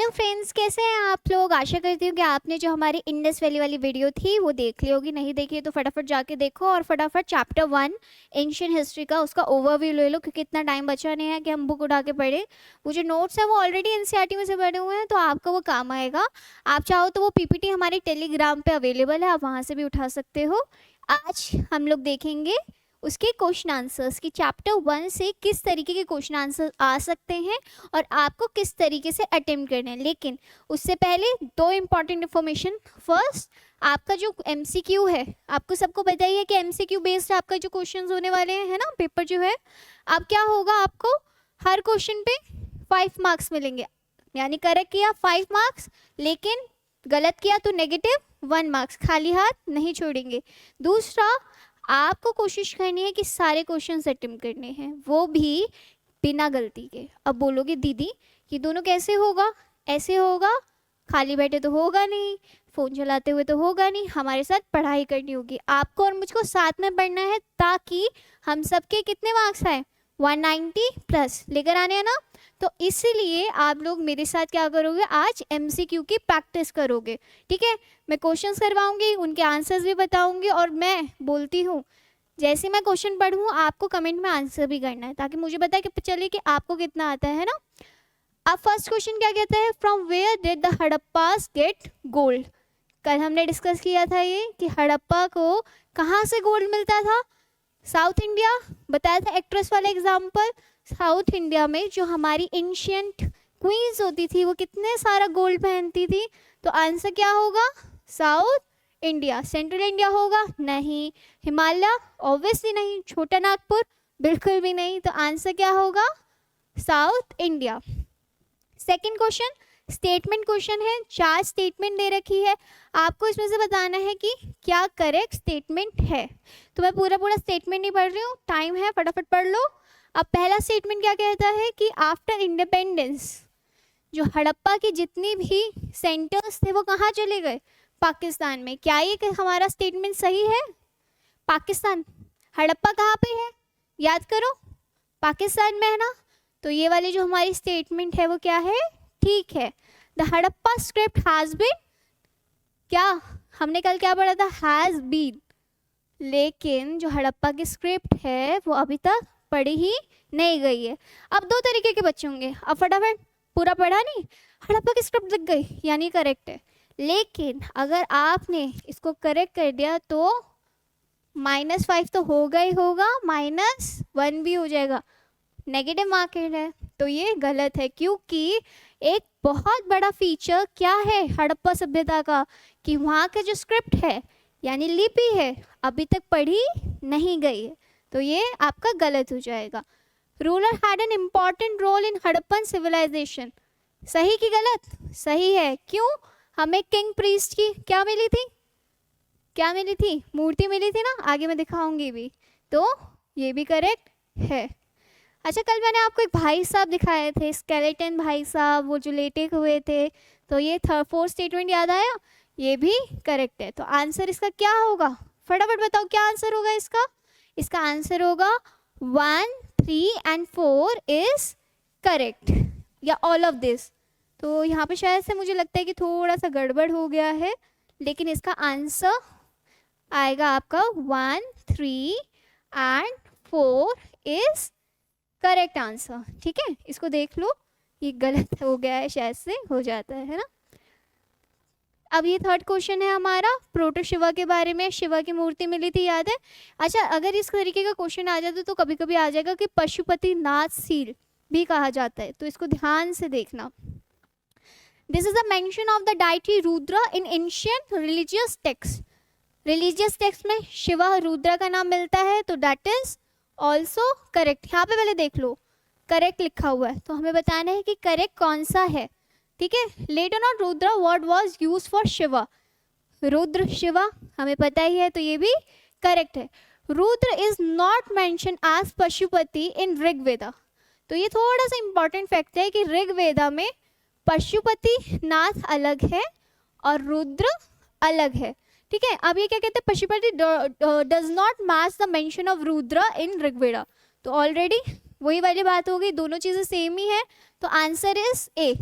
Hello friends, कैसे हैं आप लोग। आशा करती हूँ कि आपने जो हमारी इंडस वैली वाली वीडियो थी वो देख ली होगी। नहीं देखी तो फटाफट जाके देखो और फटाफट चैप्टर 1 एंशिएंट हिस्ट्री का उसका ओवरव्यू ले लो, क्योंकि इतना टाइम बचा नहीं है कि हम बुक उठा के पढ़े। वो जो नोट्स हैं वो ऑलरेडी एनसीईआरटी में से पढ़े हुए हैं, तो आपको वो काम आएगा। आप चाहो तो वो पीपीटी हमारे टेलीग्राम पे अवेलेबल है, आप वहाँ से भी उठा सकते हो। आज हम लोग देखेंगे उसके क्वेश्चन आंसर्स की चैप्टर 1 से किस तरीके के क्वेश्चन आंसर आ सकते हैं और आपको किस तरीके से अटेम्प्ट करना है। लेकिन उससे पहले दो इम्पॉर्टेंट इन्फॉर्मेशन। फर्स्ट, आपका जो एमसीक्यू है, आपको सबको पता ही है कि एमसीक्यू बेस्ड आपका जो क्वेश्चंस होने वाले हैं, है ना, पेपर जो है। अब क्या होगा, आपको हर क्वेश्चन पे 5 मार्क्स मिलेंगे, यानी करेक्ट किया 5 मार्क्स, लेकिन गलत किया तो नेगेटिव 1 मार्क्स। खाली हाथ नहीं छोड़ेंगे। दूसरा, आपको कोशिश करनी है कि सारे क्वेश्चंस अटेम्प्ट करने हैं, वो भी बिना गलती के। अब बोलोगे दीदी ये दोनों कैसे होगा। ऐसे होगा, खाली बैठे तो होगा नहीं, फ़ोन चलाते हुए तो होगा नहीं, हमारे साथ पढ़ाई करनी होगी। आपको और मुझको साथ में पढ़ना है ताकि हम सबके कितने मार्क्स आए, 190 प्लस लेकर आने हैं ना। तो इसीलिए आप लोग मेरे साथ क्या करोगे, आज एमसीक्यू की प्रैक्टिस करोगे। ठीक है, मैं क्वेश्चंस करवाऊंगी, उनके आंसर्स भी बताऊंगी, और मैं बोलती हूँ जैसे मैं क्वेश्चन पढ़ूँ आपको कमेंट में आंसर भी करना है, ताकि मुझे पता है कि चले कि आपको कितना आता है ना। अब फर्स्ट क्वेश्चन क्या कहता है, from where did the Harappas get gold. कल हमने डिस्कस किया था ये कि हड़प्पा को कहाँ से गोल्ड मिलता था। साउथ इंडिया बताया था, एक्ट्रेस वाला एग्जाम्पल। साउथ इंडिया में जो हमारी एंशियंट क्वींस होती थी वो कितने सारा गोल्ड पहनती थी, तो आंसर क्या होगा, साउथ इंडिया। सेंट्रल इंडिया होगा नहीं, हिमालय ऑब्वियसली नहीं, छोटा नागपुर बिल्कुल भी नहीं, तो आंसर क्या होगा, south India. Second question statement question है, 4 स्टेटमेंट दे रखी है, आपको इसमें से बताना है कि क्या करेक्ट स्टेटमेंट है। तो मैं पूरा स्टेटमेंट नहीं पढ़ रही हूँ, टाइम है, फटाफट पढ़ लो। अब पहला स्टेटमेंट क्या कहता है कि आफ्टर इंडिपेंडेंस जो हड़प्पा की जितनी भी सेंटर्स थे वो कहाँ चले गए, पाकिस्तान में। क्या ये हमारा स्टेटमेंट सही है। पाकिस्तान, हड़प्पा कहाँ पे है, याद करो, पाकिस्तान में है ना। तो ये वाली जो हमारी स्टेटमेंट है वो क्या है, ठीक है। The Harappa script has been, क्या हमने कल क्या पढ़ा था, हैज बीन, लेकिन जो हड़प्पा की स्क्रिप्ट है वो अभी तक पढ़ी ही नहीं गई है। अब 2 तरीके के बच्चे होंगे, अब फटाफट पूरा पढ़ा नहीं, हड़प्पा की स्क्रिप्ट लिख गई यानी करेक्ट है। लेकिन अगर आपने इसको करेक्ट कर दिया तो -5 तो होगा ही होगा, -1 भी हो जाएगा, नेगेटिव मार्केट है। तो ये गलत है, क्योंकि एक बहुत बड़ा फीचर क्या है हड़प्पा सभ्यता का, कि वहाँ का जो स्क्रिप्ट है यानी लिपि है अभी तक पढ़ी नहीं गई है, तो ये आपका गलत हो जाएगा। Ruler had an important role in Harappan civilisation, सही कि गलत, सही है। क्यों, हमें किंग प्रीस्ट की क्या मिली थी, क्या मिली थी, मूर्ति मिली थी ना, आगे मैं दिखाऊंगी भी, तो ये भी करेक्ट है। अच्छा, कल मैंने आपको एक भाई साहब दिखाए थे, स्केलेटन भाई साहब, वो जो लेटे हुए थे, तो ये 4th स्टेटमेंट याद आया, ये भी करेक्ट है। तो आंसर इसका क्या होगा, फटाफट बताओ क्या आंसर होगा इसका। इसका आंसर होगा 1, 3 एंड 4 इज करेक्ट, या ऑल ऑफ दिस। तो यहाँ पे शायद से मुझे लगता है कि थोड़ा सा गड़बड़ हो गया है, लेकिन इसका आंसर आएगा आपका 1, 3 एंड 4 इज करेक्ट आंसर। ठीक है, इसको देख लो, ये गलत हो गया है, शायद से हो जाता है ना। अब ये 3rd क्वेश्चन है हमारा, प्रोटो शिवा के बारे में, शिवा की मूर्ति मिली थी, याद है। अच्छा, अगर इस तरीके का क्वेश्चन आ जाता तो कभी कभी आ जाएगा कि पशुपति नाथ सील भी कहा जाता है, तो इसको ध्यान से देखना। This is the mention of the deity Rudra in ancient religious text. Religious text में शिवा रुद्रा का नाम मिलता है, तो दैट इज ऑल्सो करेक्ट। यहाँ पे पहले देख लो, करेक्ट लिखा हुआ है, तो हमें बताना है कि करेक्ट कौन सा है। ठीक है, later not Rudra word was use for Shiva, Rudra Shiva हमें पता ही है, तो ये भी करेक्ट है। Rudra is not mention as Pashupati in Rigveda, तो ये थोड़ा सा इंपॉर्टेंट फैक्ट है कि ऋग्वेदा में पशुपति नाथ अलग है और रुद्र अलग है। ठीक है, अब ये क्या कहते हैं, Pashupati does not match the mention of Rudra in Rigveda, तो ऑलरेडी वही वाली बात हो गई, दोनों चीज़ें सेम ही है, तो आंसर इज ए।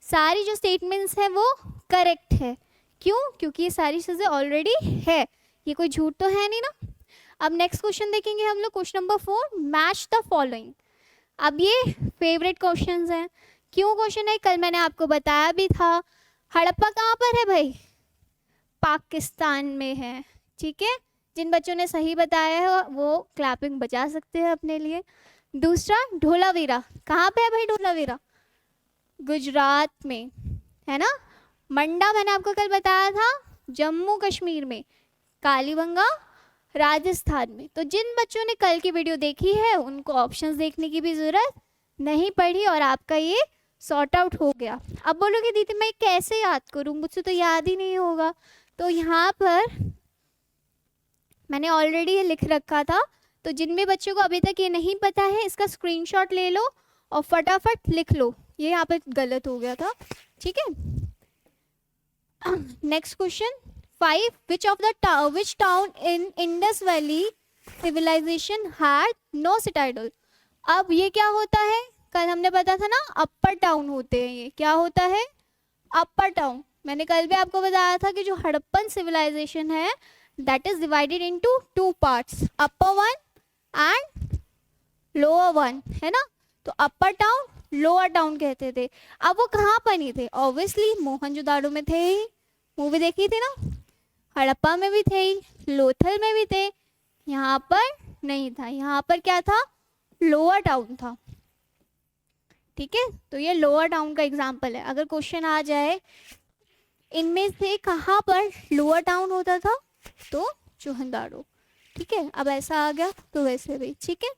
सारी जो स्टेटमेंट्स हैं वो करेक्ट है। क्यों? क्योंकि ये सारी चीज़ें ऑलरेडी है, ये कोई झूठ तो है नहीं ना। अब नेक्स्ट क्वेश्चन देखेंगे हम लोग, question number 4, match the following. अब ये फेवरेट क्वेश्चंस हैं। क्यों क्वेश्चन है? कल मैंने आपको बताया भी था। हड़प्पा कहाँ पर है भाई? पाकिस्तान में है। ठीक है, जिन बच्चों ने सही बताया है वो क्लैपिंग बजा सकते हैं अपने लिए। दूसरा, धोलावीरा कहाँ पे है भाई? धोलावीरा गुजरात में है ना। मंडा मैंने आपको कल बताया था जम्मू कश्मीर में। कालीबंगा राजस्थान में। तो जिन बच्चों ने कल की वीडियो देखी है उनको ऑप्शंस देखने की भी ज़रूरत नहीं पड़ी और आपका ये सॉर्ट आउट हो गया। अब बोलोगे दीदी मैं कैसे याद करूँ, मुझसे तो याद ही नहीं होगा। तो यहाँ पर मैंने ऑलरेडी ये लिख रखा था, तो जिन भी बच्चों को अभी तक ये नहीं पता है इसका स्क्रीनशॉट ले लो और फटाफट लिख लो। ये यहाँ पे गलत हो गया था। ठीक है, next question 5, which town in Indus Valley civilization had no citadel? अब ये क्या होता है? कल हमने पता था ना अपर टाउन होते हैं। ये क्या होता है? अपर टाउन। मैंने कल भी आपको बताया था कि जो हड़प्पन सिविलाइजेशन है that is divided into 2 parts, upper one and lower one, है ना। तो अपर टाउन लोअर टाउन कहते थे। अब वो कहाँ बनी थे? ऑब्वियसली मोहनजोदाड़ो में थे ही, मूवी देखी थी ना। हड़प्पा में भी थे ही, लोथल में भी थे, यहाँ पर नहीं था। यहाँ पर क्या था? लोअर टाउन था। ठीक है, तो ये लोअर टाउन का एग्जाम्पल है। अगर क्वेश्चन आ जाए इनमें से कहाँ पर लोअर टाउन होता था, तो चूहनदाड़ो। ठीक है, अब ऐसा आ गया तो वैसे भी। ठीक है,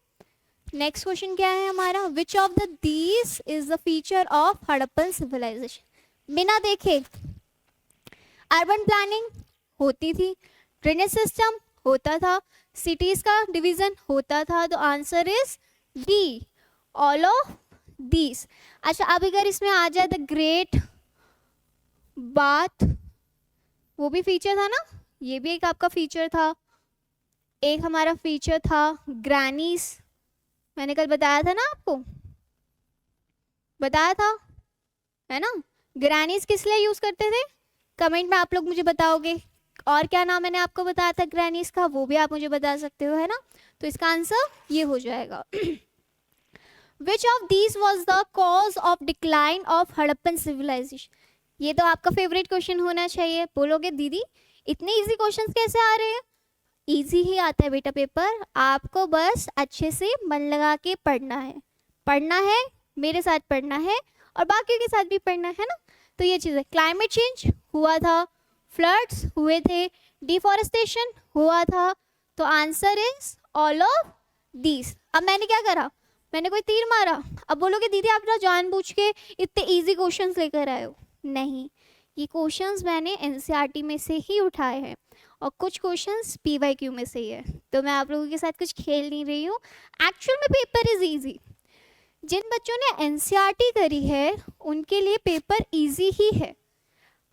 नेक्स्ट क्वेश्चन क्या है हमारा? Which of the these is the feature of Harappan civilisation? बिना देखे अर्बन प्लानिंग होती थी, ड्रेनेज सिस्टम होता था, सिटीज का डिवीजन होता था। तो answer is D, all of these. अच्छा, अब अगर इसमें आ जाए द ग्रेट बाथ, वो भी फीचर था ना, ये भी एक आपका फीचर था। एक हमारा फीचर था ग्रैनीज, मैंने कल बताया था ना आपको, बताया था है ना। ग्रैनीज किस लिए यूज करते थे? कमेंट में आप लोग मुझे बताओगे। और क्या नाम मैंने आपको बताया था ग्रैनीज का, वो भी आप मुझे बता सकते हो, है ना। तो इसका आंसर ये हो जाएगा। Which of these was the cause of decline of Harappan civilization? ये तो आपका फेवरेट क्वेश्चन होना चाहिए। बोलोगे दीदी इतने इजी क्वेश्चंस कैसे आ रहे हैं? इजी ही आता है बेटा पेपर, आपको बस अच्छे से मन लगा के पढ़ना है, मेरे साथ पढ़ना है और बाकियों के साथ भी पढ़ना है ना। तो ये चीज़ है। क्लाइमेट चेंज हुआ था, फ्लड्स हुए थे, डिफॉरेस्टेशन हुआ था। तो answer is all of these. अब मैंने क्या करा? मैंने कोई तीर मारा? अब बोलोगे दीदी आप ना जानबूझ के इतने इजी क्वेश्चंस लेकर आए हो। नहीं, ये क्वेश्चंस मैंने एनसीईआरटी में से ही उठाए हैं और कुछ क्वेश्चंस पीवाईक्यू में से ही है। तो मैं आप लोगों के साथ कुछ खेल नहीं रही हूँ, एक्चुअल में पेपर इज इजी। जिन बच्चों ने एनसीईआरटी करी है उनके लिए पेपर इजी ही है।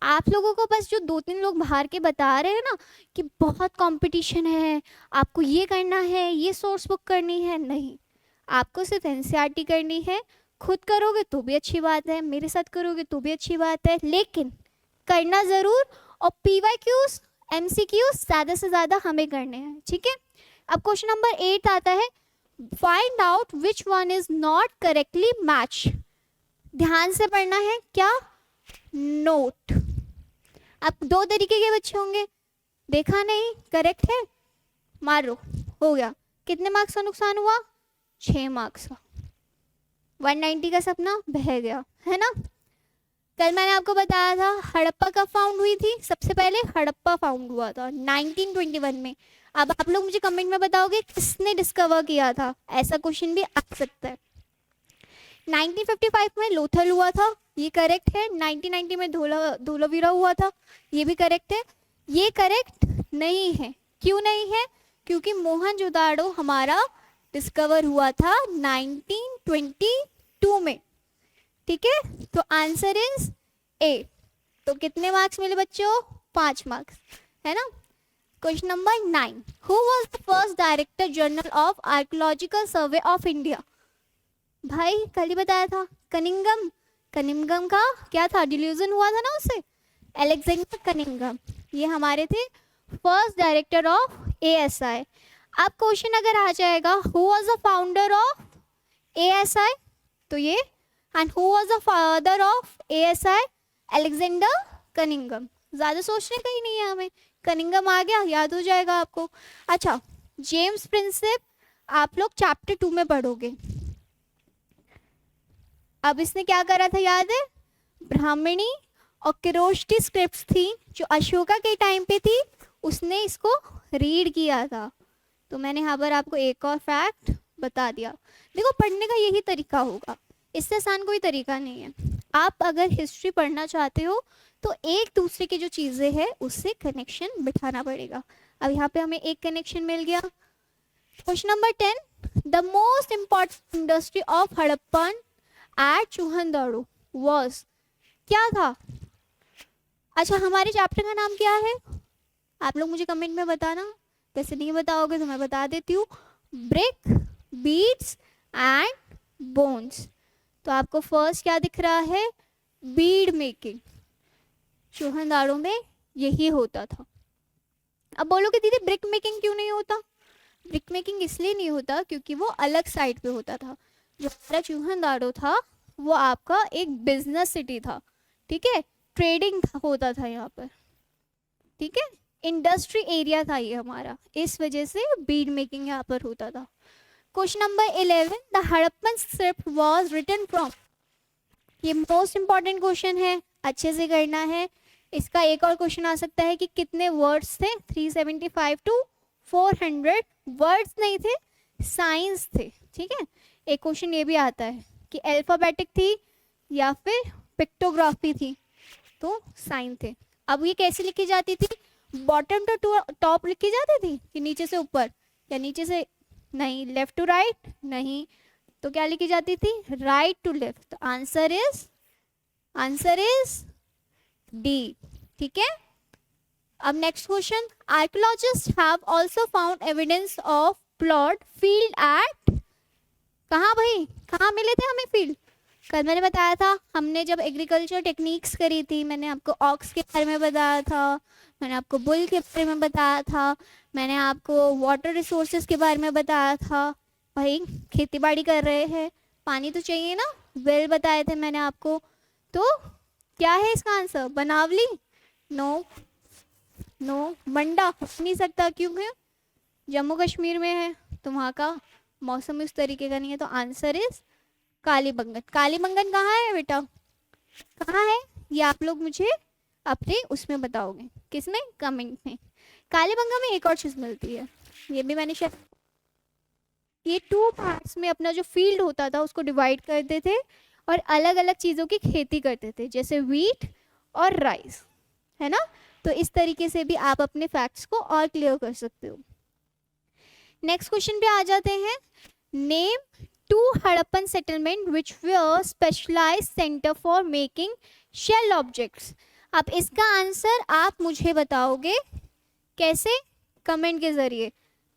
आप लोगों को बस जो 2-3 लोग बाहर के बता रहे हैं ना कि बहुत कंपटीशन है, आपको ये करना है, ये सोर्स बुक करनी है, नहीं, आपको सिर्फ एनसीईआरटी करनी है। खुद करोगे तो भी अच्छी बात है, मेरे साथ करोगे तो भी अच्छी बात है, लेकिन करना ज़रूर। और पीवाईक्यूज एमसीक्यूज ज़्यादा से ज़्यादा हमें करने हैं। ठीक है, अब क्वेश्चन नंबर 8 आता है, find out which one is not correctly match. ध्यान से पढ़ना है। क्या? नोट। अब 2 तरीके के बच्चे होंगे, देखा नहीं, करेक्ट है, मारो, हो गया। कितने मार्क्स का नुकसान हुआ? 6 मार्क्स का। 190 का सपना बह गया, है ना। कल मैंने आपको बताया था हड़प्पा कब फाउंड हुई थी? सबसे पहले हड़प्पा फाउंड हुआ था 1921 में। अब आप लोग मुझे कमेंट में बताओगे किसने डिस्कवर किया था, ऐसा क्वेश्चन भी आ सकता है। 1955 में लोथल हुआ था, ये करेक्ट है। 1990 में धोलावीरा हुआ था, ये भी करेक्ट है। ये करेक्ट नहीं है। क्यों नहीं है? क्योंकि मोहनजोदाड़ो हमारा डिस्कवर हुआ था 1922 में। ठीक है, तो आंसर इज ए। तो कितने मार्क्स मिले बच्चों? 5 मार्क्स, है ना। Question number 9, who was the first director general of archaeological survey of India? भाई कल ही बताया था, कनिंगम। कनिंघम का क्या था, डिल्यूजन हुआ था ना उससे, अलेक्जेंडर कनिंघम, ये हमारे थे फर्स्ट डायरेक्टर ऑफ एएसआई। अब क्वेश्चन अगर आ जाएगा who was the founder of ASI, तो ये, and who was the father of ASI, Alexander Cunningham. ज़्यादा सोचने का ही नहीं है हमें, कनिंघम आ गया, याद हो जाएगा आपको। अच्छा, जेम्स प्रिंसेप आप लोग चैप्टर 2 में पढ़ोगे। अब इसने क्या करा था याद है, ब्राह्मणी और किरोष्टी स्क्रिप्ट्स थी जो अशोका के टाइम पे थी, उसने इसको रीड किया था। तो मैंने यहाँ पर आपको एक और फैक्ट बता दिया। देखो पढ़ने का यही तरीका होगा, इससे आसान कोई तरीका नहीं है। आप अगर हिस्ट्री पढ़ना चाहते हो तो एक दूसरे की जो चीज़ें हैं उससे कनेक्शन बिठाना पड़ेगा। अब यहाँ पे हमें एक कनेक्शन मिल गया। Question number 10, the most important industry of Harappan at Chanhudaro was, क्या था? अच्छा, हमारे चैप्टर का नाम क्या है? आप लोग मुझे कमेंट में बताना, वैसे नहीं बताओगे तो मैं बता देती हूँ, ब्रिक, बीड्स एंड बोन्स। तो आपको फर्स्ट क्या दिख रहा है, बीड मेकिंग, चूहनदाड़ू में यही होता था। अब बोलोगे दीदी ब्रिक मेकिंग क्यों नहीं होता? ब्रिक मेकिंग इसलिए नहीं होता क्योंकि वो अलग साइड पे होता था। जो हमारा चूहनदाड़ू था वो आपका एक बिजनेस सिटी था, ठीक है, ट्रेडिंग होता था यहाँ पर, ठीक है, इंडस्ट्री एरिया था ये हमारा, इस वजह से बीड मेकिंग यहाँ पर होता था। Question number 11, the Harappan script was written from, ये मोस्ट इंपॉर्टेंट क्वेश्चन है, अच्छे से करना है। इसका एक और क्वेश्चन आ सकता है कि कितने वर्ड्स थे, 375 टू 400 वर्ड्स नहीं थे, साइंस थे, ठीक है। एक क्वेश्चन ये भी आता है कि अल्फाबेटिक थी या फिर पिक्टोग्राफी थी, तो साइन थे। अब ये कैसे लिखी जाती थी, बॉटम टू टॉप लिखी जाती थी कि नीचे से ऊपर, या नीचे से नहीं, लेफ्ट टू राइट नहीं, तो क्या लिखी जाती थी, राइट टू लेफ्ट। तो आंसर इज डी, ठीक है। अब next question, archaeologist have also found evidence of plot field at, कहाँ भाई, कहाँ मिले थे हमें फील्ड? कल मैंने बताया था, हमने जब एग्रीकल्चर टेक्निक्स करी थी, मैंने आपको ऑक्स के बारे में बताया था, मैंने आपको बुल के बारे में बताया था, मैंने आपको वाटर रिसोर्सेज के बारे में बताया था। भाई खेती बाड़ी कर रहे हैं, पानी तो चाहिए ना, वेल बताए थे मैंने आपको। तो क्या है इसका आंसर, बनावली? नो, मंडा हो नहीं सकता, क्योंकि जम्मू कश्मीर में है तो वहाँ का मौसम इस तरीके का नहीं है। तो आंसर इज कालीबंगन। कालीबंगन कहाँ है बेटा, कहाँ है ये आप लोग मुझे अपने उसमें बताओगे, किसमें, कमेंट में। कालीबंगन में एक और चीज़ मिलती है, ये भी मैंने शायद, ये 2 पार्ट्स में अपना जो फील्ड होता था उसको डिवाइड करते थे और अलग अलग चीज़ों की खेती करते थे, जैसे व्हीट और राइस, है ना। तो इस तरीके से भी आप अपने फैक्ट्स को और क्लियर कर सकते हो। नेक्स्ट क्वेश्चन पे आ जाते हैं, name 2 Harappan settlement which were specialised centre for making shell objects. अब इसका आंसर आप मुझे बताओगे कैसे, कमेंट के जरिए।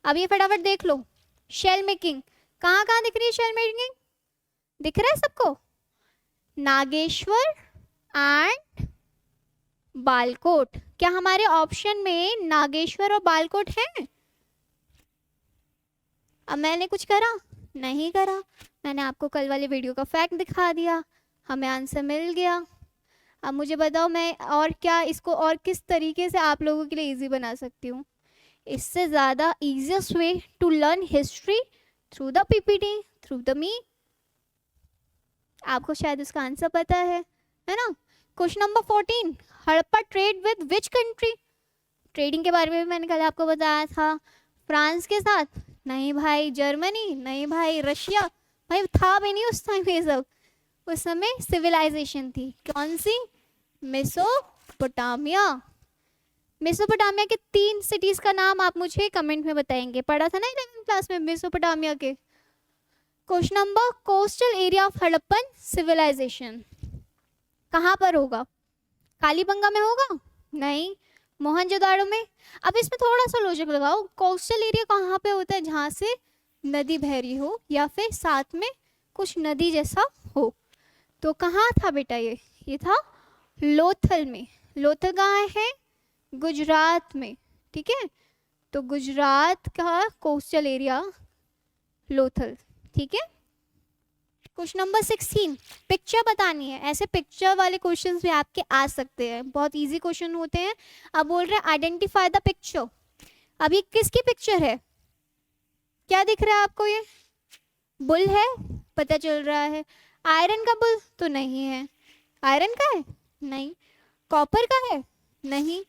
अब ये फटाफट देख लो, शेल मेकिंग कहाँ कहाँ दिख रही है, शेल मेकिंग दिख रहा है सबको, नागेश्वर एंड बालकोट। क्या हमारे ऑप्शन में नागेश्वर और बालकोट हैं? अब मैंने कुछ करा नहीं करा, मैंने आपको कल वाले वीडियो का फैक्ट दिखा दिया, हमें आंसर मिल गया। अब मुझे बताओ मैं और क्या इसको और किस तरीके से आप लोगों के लिए इजी बना सकती हूँ। इससे ज़्यादा easiest way to learn history through the PPT, through the me, आपको शायद उसका आंसर पता है ना। Question number 14, Harappa trade with which country. Trading के बारे में भी मैंने कल आपको बताया था, फ्रांस के साथ नहीं भाई, जर्मनी नहीं भाई, रशिया भाई था भी नहीं उस टाइम, ये सब उस समय सिविलाइजेशन थी। कौन सी, मेसोपोटामिया। मेसोपोटामिया के 3 सिटीज का नाम आप मुझे कमेंट में बताएंगे, पढ़ा था ना 11th क्लास में मेसोपोटामिया के। Question number, coastal area of Harappan civilisation कहाँ पर होगा, कालीबंगा में होगा? नहीं, मोहनजोदाड़ो में। अब इसमें थोड़ा सा लॉजिक लगाओ, कोस्टल एरिया कहाँ पे होता है, जहाँ से नदी बह रही हो या फिर साथ में कुछ नदी जैसा हो। तो कहाँ था बेटा ये था लोथल में। लोथल कहाँ है? गुजरात में, ठीक है। तो गुजरात का कोस्टल एरिया लोथल, ठीक है। क्वेश्चन नंबर 16, पिक्चर बतानी है। ऐसे पिक्चर वाले क्वेश्चंस भी आपके आ सकते हैं, बहुत इजी क्वेश्चन होते हैं। अब बोल रहे हैं आइडेंटिफाई द पिक्चर। अब ये किसकी पिक्चर है? क्या दिख रहा है आपको? ये बुल है, पता चल रहा है। आयरन का बुल तो नहीं है। आयरन का है? नहीं। कॉपर का है? नहीं।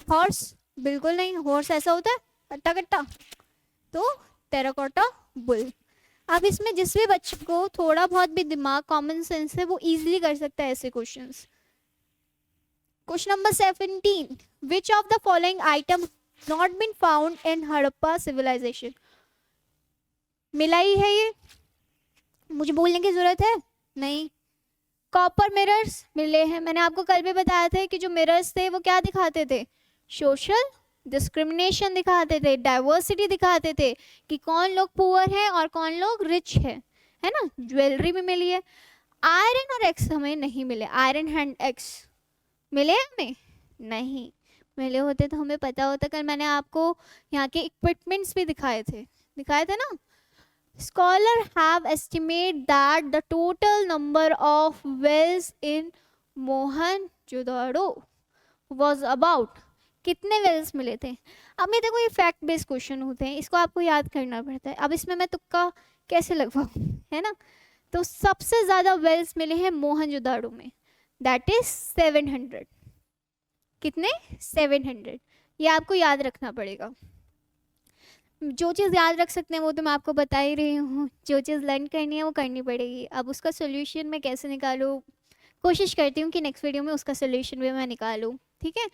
हॉर्स? बिल्कुल नहीं। हॉर्स ऐसा होता है कट्टा कट्टा, तो टेराकोटा बुल। अब इसमें जिस भी बच्चे को थोड़ा बहुत भी दिमाग, कॉमन सेंस है, वो इजीली कर सकता है ऐसे questions. Question number 17, which of the following item not been found in Harappa civilisation? मिला ही है ये, मुझे बोलने की जरूरत है नहीं। कॉपर मिरर्स मिले हैं। मैंने आपको कल भी बताया था कि जो मिरर्स थे वो क्या दिखाते थे? सोशल डिस्क्रिमिनेशन दिखाते थे, डाइवर्सिटी दिखाते थे कि कौन लोग पुअर है और कौन लोग रिच है ना। ज्वेलरी भी मिली है। आयरन और एक्स हमें नहीं मिले। आयरन हैंड एक्स मिले हमें? नहीं मिले होते तो हमें पता होता। कल मैंने आपको यहाँ के इक्विपमेंट्स भी दिखाए थे ना। Scholar have estimated that the total number of wells in Mohenjo-daro was about, कितने वेल्स मिले थे? अब मैं देखो ये फैक्ट बेस्ड क्वेश्चन होते हैं, इसको आपको याद करना पड़ता है। अब इसमें मैं तुक्का कैसे लगवाऊं, है ना। तो सबसे ज़्यादा वेल्स मिले हैं मोहनजोदाड़ो में, दैट इज 700। कितने? 700। ये आपको याद रखना पड़ेगा। जो चीज़ याद रख सकते हैं वो तो मैं आपको बता ही रही हूँ, जो चीज़ लर्न करनी है वो करनी पड़ेगी। अब उसका सोल्यूशन मैं कैसे निकालूँ, कोशिश करती हूँ कि नेक्स्ट वीडियो में उसका सोल्यूशन भी मैं निकालूँ, ठीक है।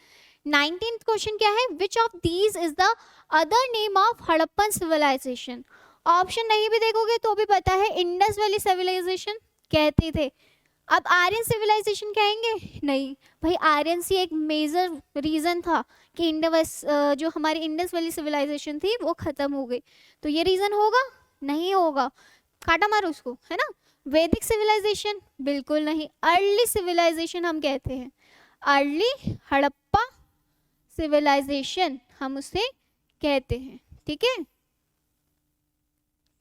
19th क्वेश्चन क्या है? Which of these is the other name of Harappan civilisation? Option नहीं भी देखोगे तो भी पता है, इंडस वैली सिविलाइजेशन कहते थे। अब आर्यन सिविलाइजेशन कहेंगे? नहीं भाई, आर्यन सी एक मेजर रीज़न था कि इंडस जो हमारी इंडस वैली सिविलाइजेशन थी वो ख़त्म हो गई। तो ये रीज़न होगा? नहीं होगा, काटा मारो उसको, है ना। वैदिक सिविलाइजेशन? बिल्कुल नहीं। अर्ली सिविलाइजेशन हम कहते हैं, अर्ली हड़प्पा सिविलाइजेशन हम उसे कहते हैं, ठीक है,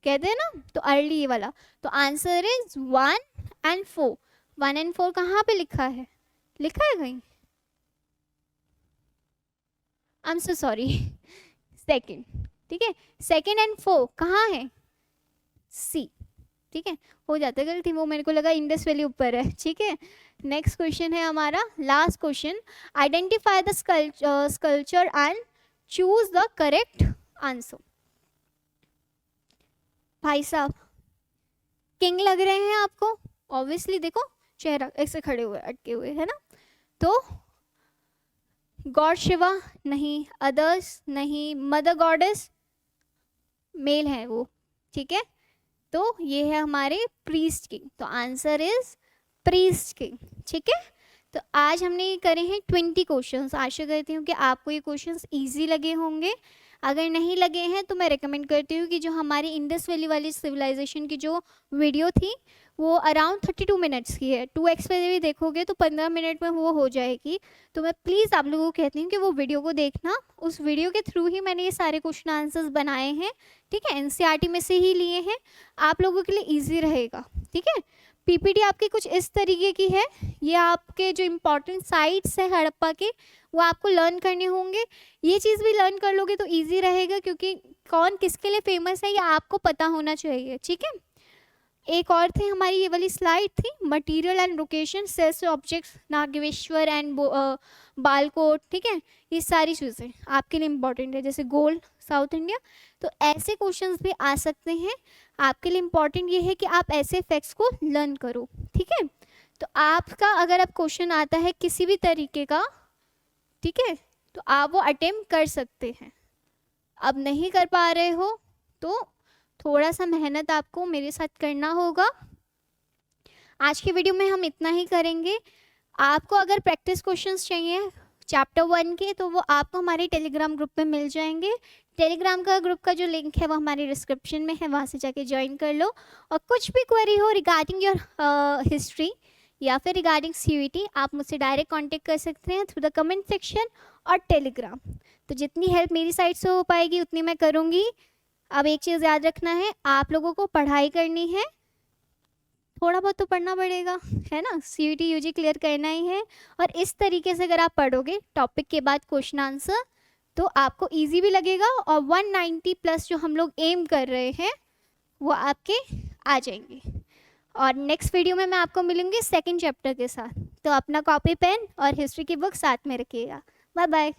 कहते हैं ना। तो अर्ली ये वाला। तो आंसर इज 1 and 4। 1 and 4 कहाँ पे लिखा है? लिखा है कहीं? I am so sorry, second, ठीक है। 2 and 4 कहाँ है? सी, ठीक है। हो जाता है गलती, वो मेरे को लगा इंडस वैली ऊपर है, ठीक है। नेक्स्ट क्वेश्चन है हमारा last question. Identify the sculpture and choose the correct answer. भाई साहब किंग लग रहे हैं आपको, ऑब्वियसली देखो चेहरा ऐसे खड़े हुए अटके हुए, है ना। तो गॉड शिवा नहीं, अदर्स नहीं, मदर गॉडेस मेल है वो, ठीक है। तो ये है हमारे प्रीस्ट किंग, तो आंसर इज प्रीस्ट किंग, ठीक है। तो आज हमने ये करे हैं 20 क्वेश्चंस। आशा करती हूँ कि आपको ये क्वेश्चंस इजी लगे होंगे। अगर नहीं लगे हैं तो मैं रिकमेंड करती हूँ कि जो हमारी इंडस वैली वाली सिविलाइजेशन की जो वीडियो थी वो अराउंड 32 मिनट्स की है। 2x पे भी देखोगे तो 15 मिनट में वो हो जाएगी। तो मैं प्लीज़ आप लोगों को कहती हूँ कि वो वीडियो को देखना। उस वीडियो के थ्रू ही मैंने ये सारे क्वेश्चन आंसर्स बनाए हैं, ठीक है। एनसीईआरटी में से ही लिए हैं, आप लोगों के लिए ईजी रहेगा, ठीक है। पीपीटी आपकी कुछ इस तरीके की है। ये आपके जो इम्पोर्टेंट साइट्स हैं हड़प्पा के वो आपको लर्न करने होंगे। ये चीज़ भी लर्न कर लोगे तो इजी रहेगा, क्योंकि कौन किसके लिए फेमस है ये आपको पता होना चाहिए, ठीक है। एक और थी हमारी ये वाली स्लाइड थी, material and location, shells objects, Nageshwar and Balakot, ठीक है। ये सारी चीज़ें आपके लिए इम्पॉर्टेंट है, जैसे गोल्ड साउथ इंडिया। तो ऐसे क्वेश्चंस भी आ सकते हैं। आपके लिए इम्पॉर्टेंट ये है कि आप ऐसे फैक्ट्स को लर्न करो, ठीक है। तो आपका अगर आप क्वेश्चन आता है किसी भी तरीके का, ठीक है, तो आप वो अटेम्प्ट कर सकते हैं। अब नहीं कर पा रहे हो तो थोड़ा सा मेहनत आपको मेरे साथ करना होगा। आज की वीडियो में हम इतना ही करेंगे। आपको अगर प्रैक्टिस क्वेश्चंस चाहिए चैप्टर 1 के तो वो आपको हमारे टेलीग्राम ग्रुप में मिल जाएंगे, टेलीग्राम का ग्रुप का जो लिंक है वो हमारे डिस्क्रिप्शन में है, वहाँ से जाके ज्वाइन कर लो। और कुछ भी क्वेरी हो रिगार्डिंग योर हिस्ट्री या फिर रिगार्डिंग सीयूईटी, आप मुझसे डायरेक्ट कांटेक्ट कर सकते हैं थ्रू द कमेंट सेक्शन और टेलीग्राम। तो जितनी हेल्प मेरी साइड से हो पाएगी उतनी मैं करूँगी। अब एक चीज़ याद रखना है, आप लोगों को पढ़ाई करनी है, थोड़ा बहुत तो पढ़ना पड़ेगा, है ना। सीयूईटी यूजी क्लियर करना ही है। और इस तरीके से अगर आप पढ़ोगे टॉपिक के बाद क्वेश्चन आंसर, तो आपको इजी भी लगेगा और 190 प्लस जो हम लोग एम कर रहे हैं वो आपके आ जाएंगे। और नेक्स्ट वीडियो में मैं आपको मिलूंगी सेकंड चैप्टर के साथ। तो अपना कॉपी पेन और हिस्ट्री की बुक साथ में रखिएगा। Bye bye.